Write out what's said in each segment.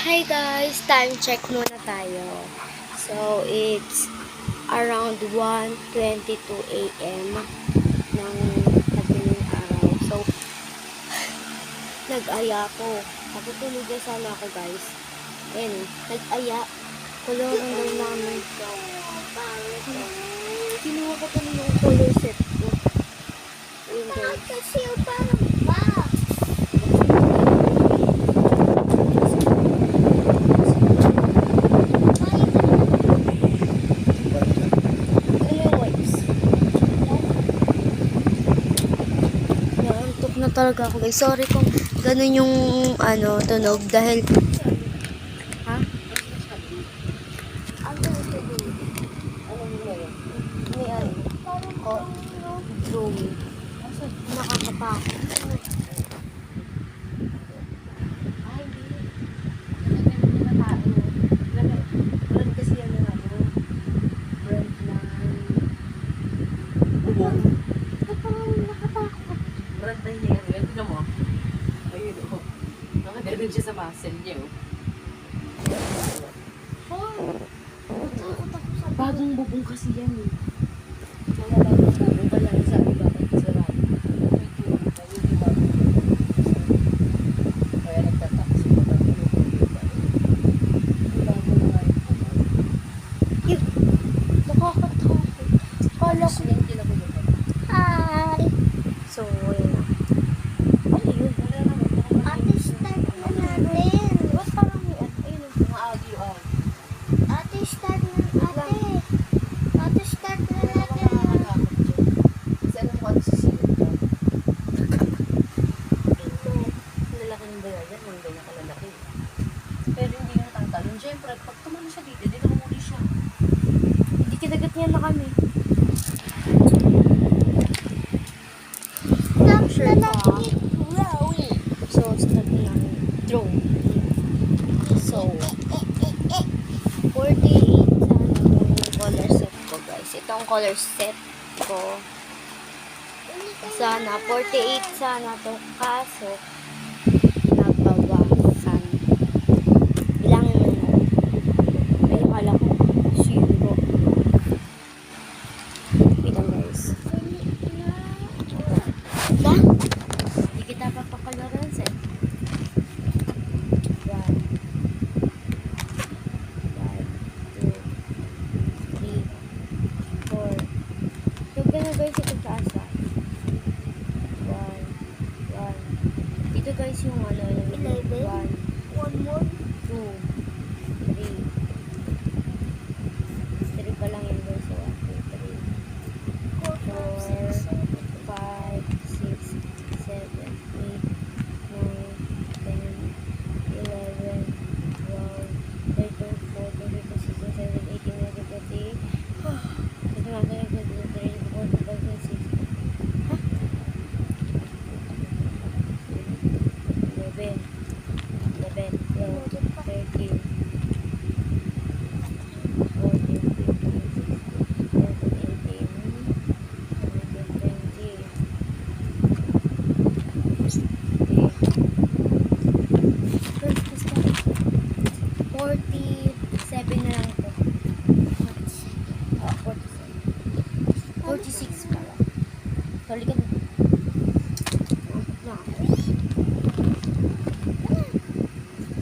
Hi guys, time check muna tayo. So, it's around 1:22 AM ng madaling araw. So, nag-aya ko. Natutulog na sana ako guys. Ayun, nag-aya. Kulong ang gawin namin. Kinuha ko pa yung color set ko. Ayun guys. Kasi yung parang ba? Na talaga ako guys. Sorry kung ganun yung tunog dahil ha? Ano ito din? Anong meron? May drawing. Nakakatakot. Ay, hindi. Brand kasi yan na brand na bubong. Parang nakatakot. Brand na niya yan. Tignan mo. Ayun o. Nakaganon siya sa muscle niya o. Bagong bubong kasi yan eh. Mga bagong bubong pa lang sa iba. Sarap. Kaya nagtatakos yung mga bubong. Bagong nga yun. Nakakatakot. Kala ko. Yan kinabulutan. Hi! So, ayun na. Ano yun? Wala naman. Ate, start na natin. Ba't parang may ayun na. Mga audio ah. Ate, start na ate. Ate, start na natin. Kasi alam ko ano sisilip ka. Lalaki ng bayaran, yung ganyan kalalaki. Pero hindi yung tangtalon. Siyempre, pag tumano siya dito, di nakamuli siya. Hindi kinagat niya na kami. Start na natin. So, start na namin. Drone. So, 48 sana yung color set ko guys. Ito ang color set ko. Sana, 48 sana to. Kaso, nabawasan. Bilangin mo na. May akala ko, zero. Bilang guys. Lang? Hindi kita papakalaran set. 1, 2, 3, 4. So, ganun guys ito sa asa. 1. Dito guys yung yung 11. 1, One more. 2, 3. 3 pa lang yun guys. So, 1, 2, 3, 4, 5, 6, 7, 8, 9, 10, 11, 12, 13, 14, 15, 16, 17, 18, 19, 20. Ito na, 23, 24, 25, 26. Ha? 11, 12, 13, 14, 15, 16, 47 na lang ito. 46 pala. Sorry ka na.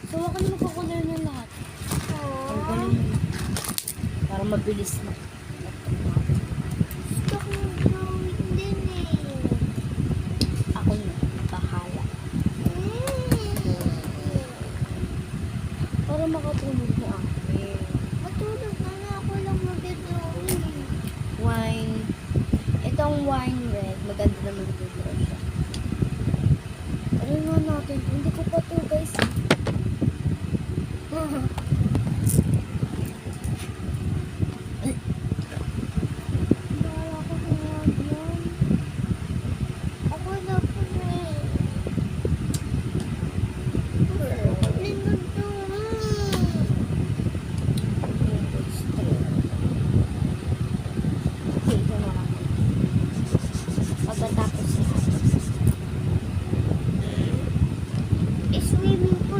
So, waka na magkakulay na lahat. Ang galing mo. Para mabilis na. Gusto ko yung drawing din eh. Ako na. Bahala. Para makatulog na ako. Matulog na na ako lang mag-drawing. Wine. Itong wine red. Maganda naman ito siya. Ano nga natin? Hindi ko pa ito guys. Bahala ko sa yan. Ako na po na eh. Linod to. Okay, ito na lang. Pagkatapos na. Swimming pool.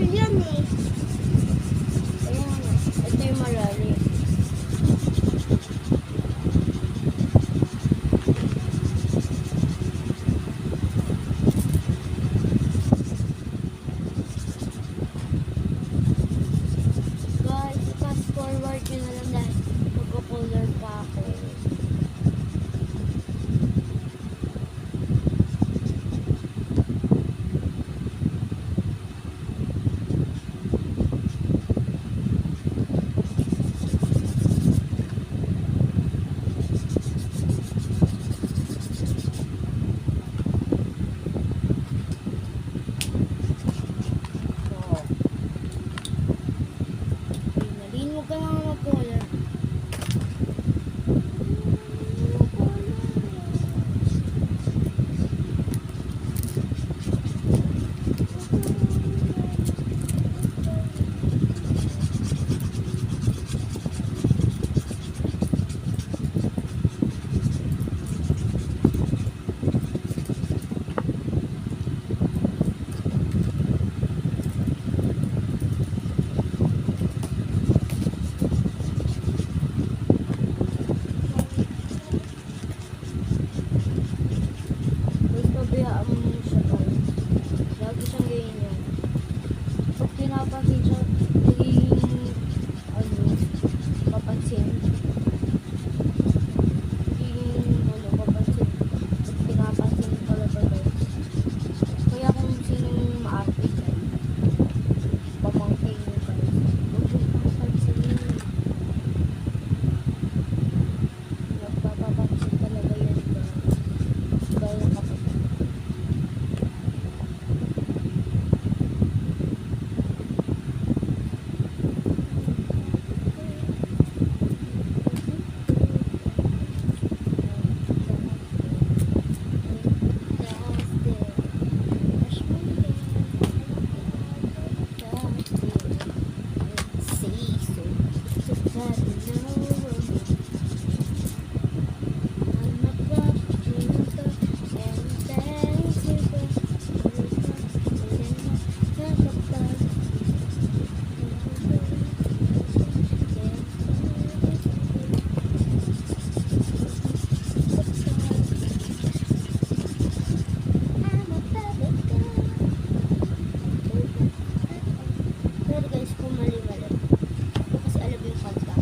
guys kung mali-mali. Hindi kasi alam yung kanta.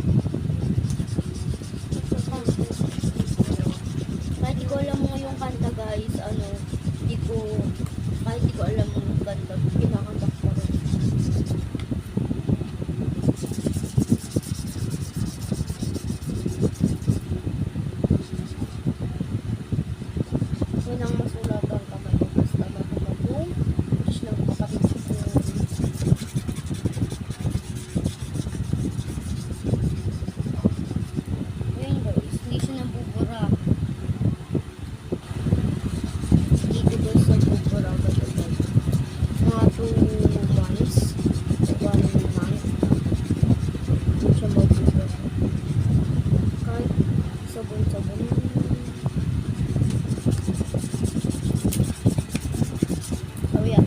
Kahit di ko alam mo yung kanta guys, kahit di ko alam yung kanta, kinakanta ko rin. Unang masulat ang kamay ko, basta matumagong. Tapos lang kapatid ko. Ayun guys, hindi siya nabubura. Dito guys, nabubura ba ito guys? Mga 2 months, 1 month. Hindi siya mabubura. Kahit sabon-sabon. So yeah.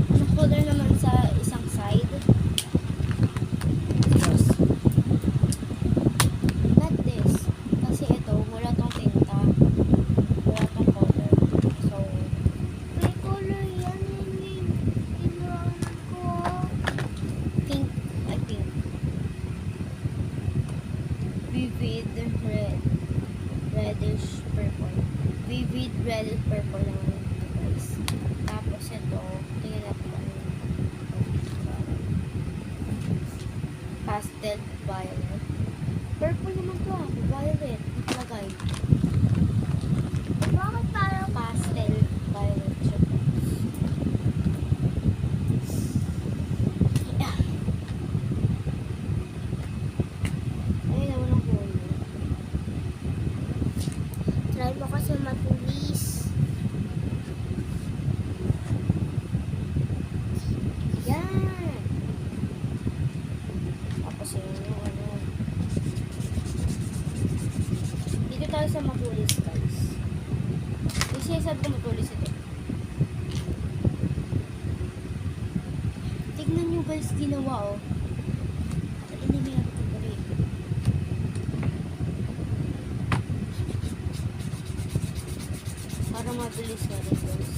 Anong color naman sa isang side? Yes. Not this. Kasi ito, wala tong tinta. Wala tong color. So, May color yan. Inuwan ko. pink. I think. Vivid red. Reddish purple. Vivid red purple lang ito guys. Tapos ito, tingnan natin ano yung pastel violet. Purple naman to ah. Violet. Nakalagay. Bakit parang Pastel violet siya. Yeah. Ayun naman ang color. try mo kasi matulis? Yan. Tapos yun yung ano. Dito tayo sa matulis guys. Yung sinasabi ko matulis ito. Tignan nyo guys ginawa oh. Hindi nila ito balik. Para mabilis na rin guys.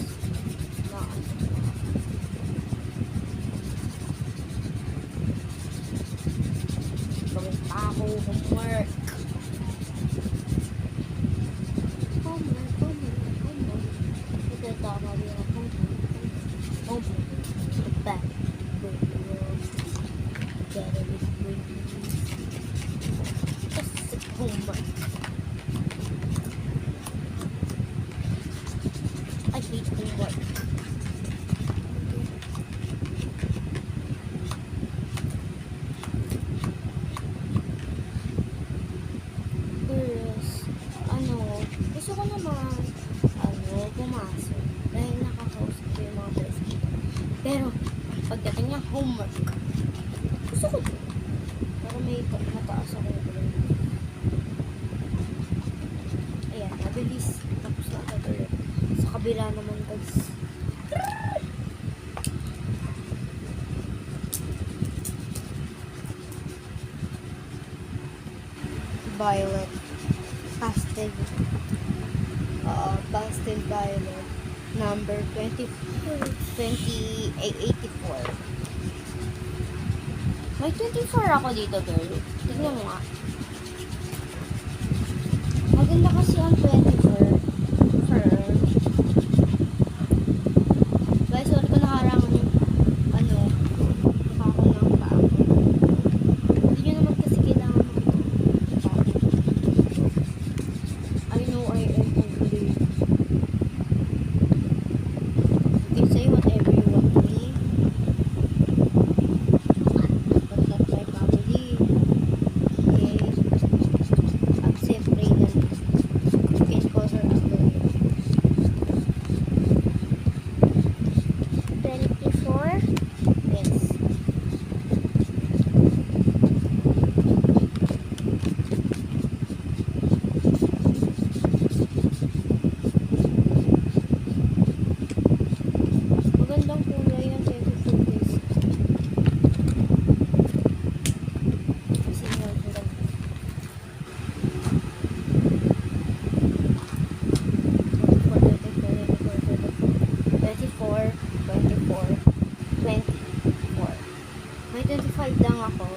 Gawin pa ako homework. Homework. Ito tama rin ako. Homework. Back. Better with just homework. I hate homework. Gusto ko naman, pumasok. Dahil nakakausap ko yung mga best ko. Pero, pagdating niya, homework. Gusto ko din. Pero may mataas ako yung ulit. Ayan, mabilis. Tapos na agad ulit. Sa kabila naman, guys. Violet. Pastel violet. Number 2084. May 24 ako dito, girl. Tignan mo nga. Maganda kasi ang 24. Guys, wala ko nakarangan yung mukha ko ng paa. Hindi nyo naman kasi kailangan makita. I know I am ugly. You can say whatever you want to me. But not my family. Okay? At siyempre, okay May 25 lang ako.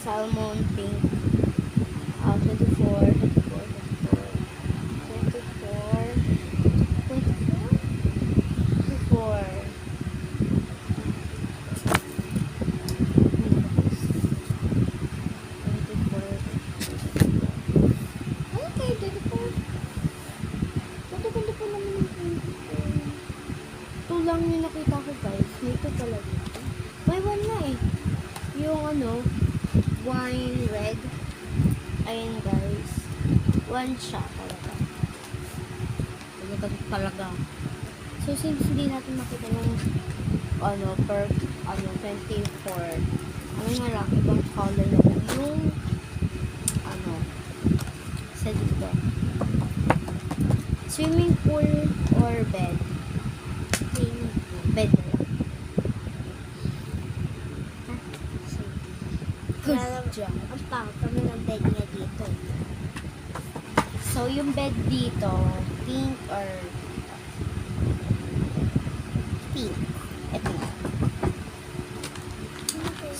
Salmon pink. 24, 24, 24, 24, 24. Ano kayo dito po? Ganda-ganda po naman yung pink. Ito lang yung nakita ko guys. May ito pala dito. May one na eh. Yung wine red. Ayan guys. One siya talaga. Talaga. So since hindi natin makita ng per 24. Ano nga lang, ibang color lang. Yung sa dito. Swimming pool or bed? Bed na lang. Good job. Ang pangit kami ng bed niya dito. So, yung bed dito, pink or pink. Ito na.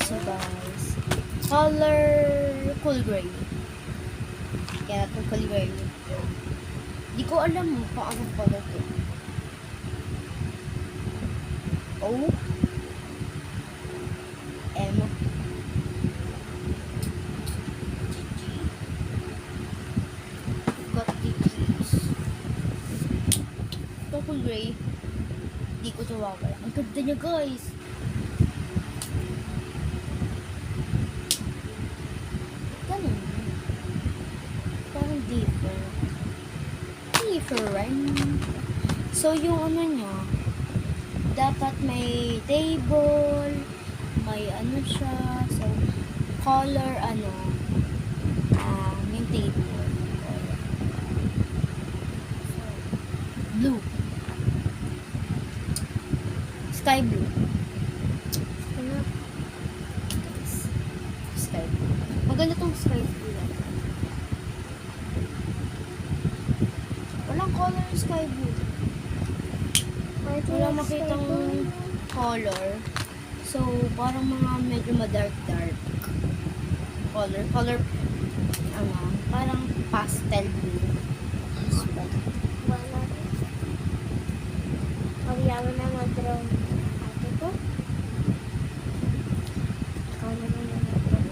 So, guys, color cool gray. Kaya natin cool gray. Di ko alam kung anong color to. O M got the keys. Ito cool gray. Di ko ito wawala. Ang ganda niya guys. Ganun. Parang different. So, yung niya, dapat may table, may siya. So, color, yung table. Blue. Sky blue. Sky blue. Maganda tong sky blue. Walang color yung sky blue. Wala makitang color. So, parang mga medyo ma-dark-dark color. Parang pastel blue. Wala. Pagyawa na mag-draw. Ate ko. Kala na mag-draw.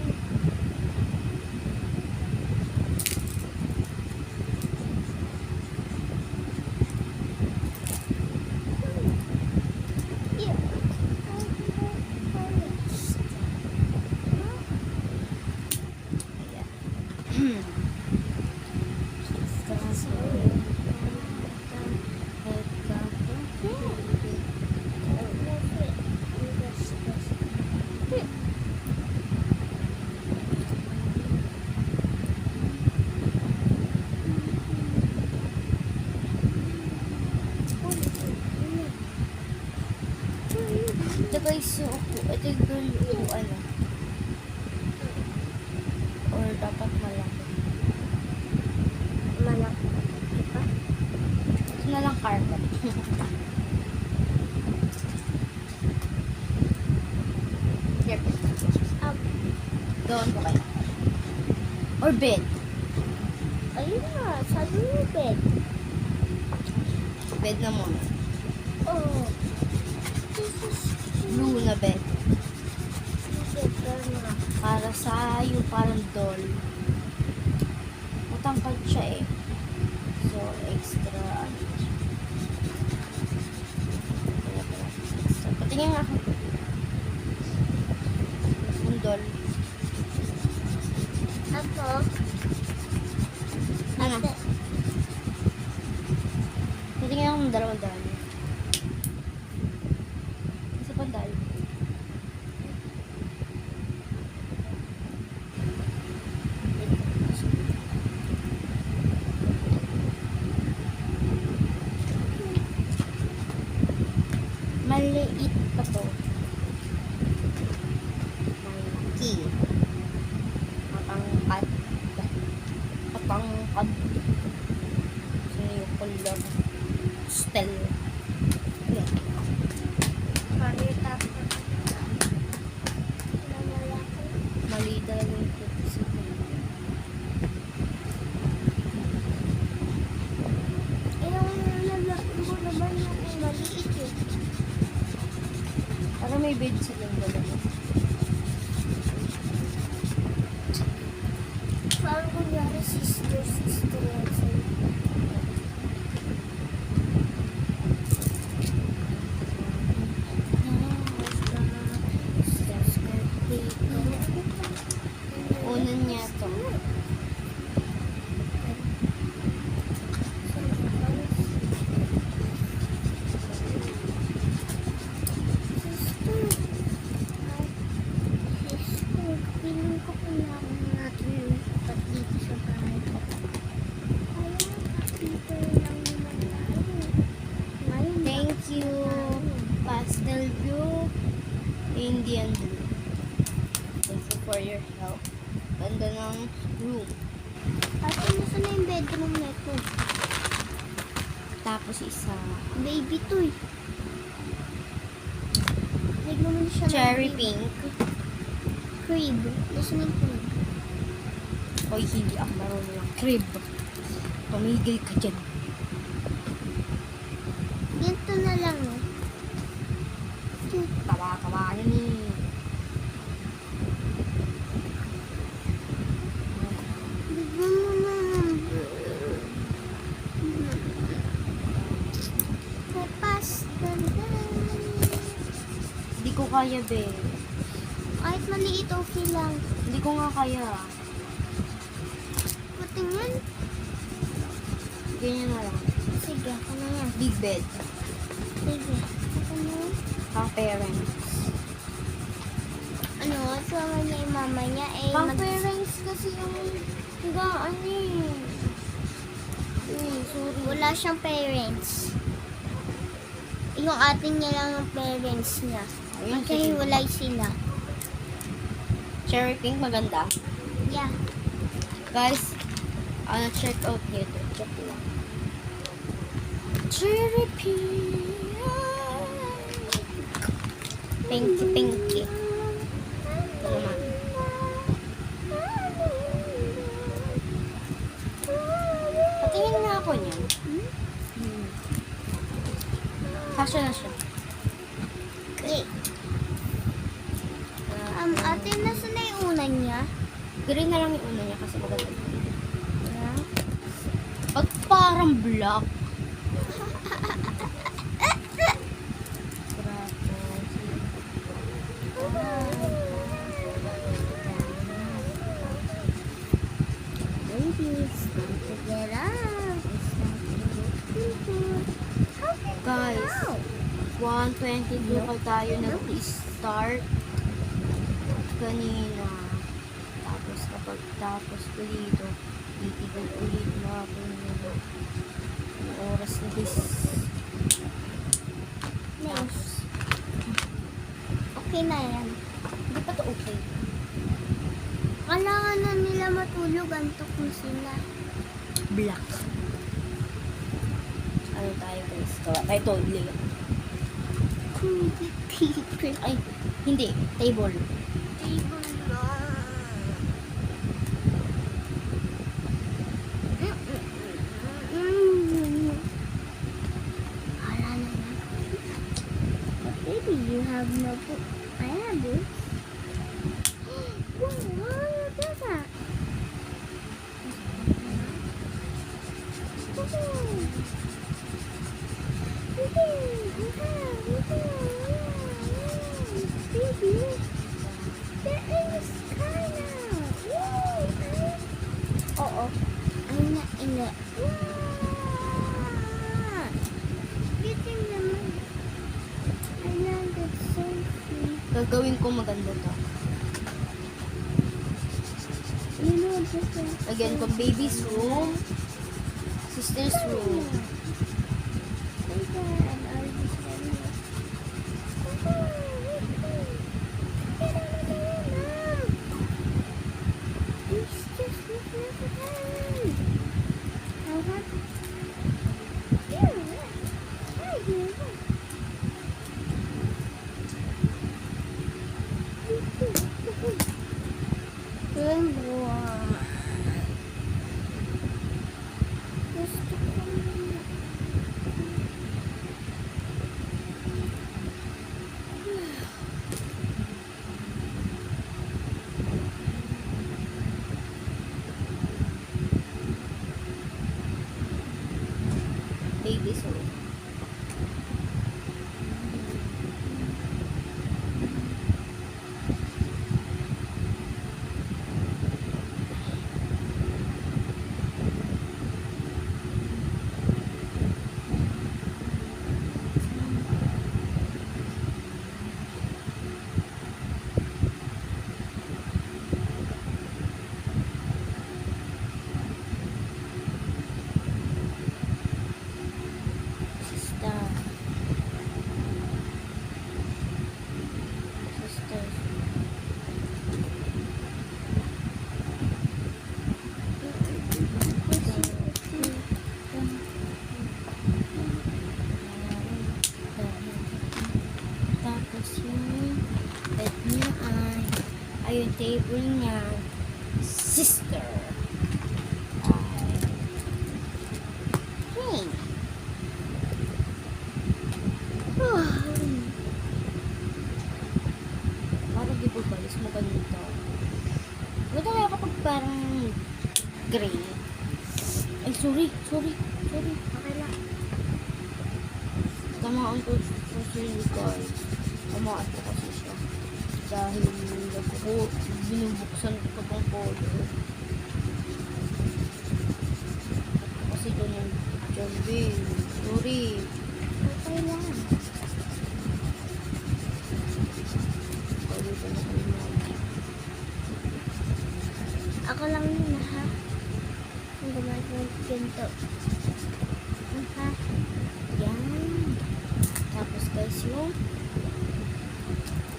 Ito guys, ito yung or dapat malaki. Malaki. Diba? Ito na lang carpet. Here. Doon ko kayo. Or bed. Ayun na. Sabi mo bed. Bed na muna. Oh. Blue na bed. Better na. Para sa yung parang doll. Matangkad siya eh. So, extra So, patingin nga ako. Yung doll. Ako. Ano? Patingin ako ng dalawang dami. Isa pang dami. Maliit pa to. Malaki. Matangkad. Matangkad. So, yung color. Pastel. Mali talaga yung putis ko. Yung lalaki mo naman yung maliit eh. Para may bed silang dalawa. Parang kunyari sister yan sa'yo. Unan niya to. Piling ko kailangan natin lumipat dito sa bahay ko. Kaya dito lang naman tayo. Ngayon, Thank you. Pastel blue. Indian blue. Thank you for your help. Ganda ng room. ate, nasa na yung bedroom na ito? Tapos isa. Baby to eh. Tignan mo na siya ng Cherry baby. pink. Crib. Nasa na yung crib? Hoy, hindi ako marunong ng crib. Pamigay ka dyan. Dito na lang eh. Tawa-tawa yan eh. Bigyan mo na. Kapas. Hindi ko kaya, be. Kahit maliit, okay lang. Hindi ko nga kaya. Patingin. Ganyan na lang. Sige, ako na yan. Big bed. Sige. Ako na yan. Pang parents. Ano, sama niya yung mama niya eh. Pang parents kasi yung higaan niya eh. Sorry. Wala siyang parents. Yung atin niya lang ang parents niya. Ayun, Kasi hiwalay sila. Cherry pink, maganda. Yeah. Guys, check out dito. Check lang. Cherry pink. Pinky, pinky. Ito naman. Patingin nga ako niyan. Kasya na siya. Okay. Ate, nasa na yung unan niya? Green na lang yung una niya kasi maganda. Yeah. At parang black. Baby, it's time to get up. It's time to go. How can Guys, you 1:22 pa tayo nag-start kanina. Tapos kapag tapos ko dito, titigil ulit na ako ng oras na this. Nice. Okay na yan. Hindi pa to okay. Kailangan na nila matulog. Antok na sila. Black. Ano tayo guys? Gawa tayo totally. Paper. Ay, hindi. Table. Table lang. Wala na yan. But baby, you have no book. I have it. Wow, look at that. Baby, there is sky now. Oo. Ayun na, ina. Bitin naman. I landed safely. Gagawin ko maganda to. You know, just Again, kung baby's room, sister's room. buwan. Gusto ko na. Baby soap. Sister. Sisters. Tapos yung bed niya ay yung table niya, sister. Ay. Hey. Parang di ba balis mo ganito? Ba't kaya kapag parang gray? Ay, sorry. Okay lang. Tamaan ko sa guys. Tamaan ko kasi siya. Dahil binubuksan ko itong polo. Kasi doon yung jambi. Sorry. Okay lang. Sorry ko na kanina. Ako lang yun ha. Ang gumagawa ng pinto. Ha? Yan. Tapos guys yung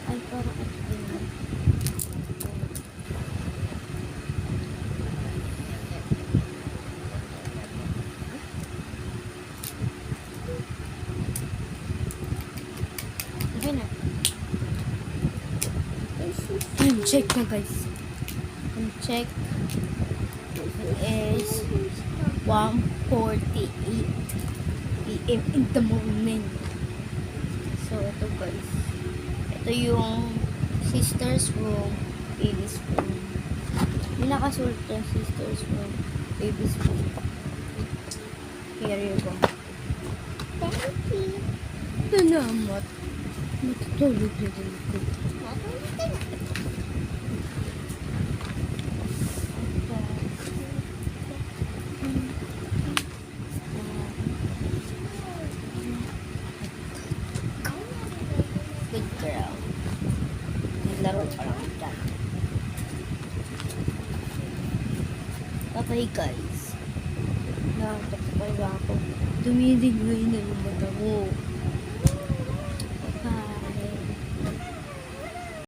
ay parang ito yun. Okay na. Check na guys. Ang check is 1:48 p.m. in the morning. So, ito guys. Ito yung sister's room, baby's room. May nakasulat yung sister's room, baby's room. Here you go. Thank you. Salamat. Matutulog na din ako. Good girl. Naglaro pa lang dyan. Okay guys. Nakakapagpala ako. Tumilig ngayon na yung mata ko.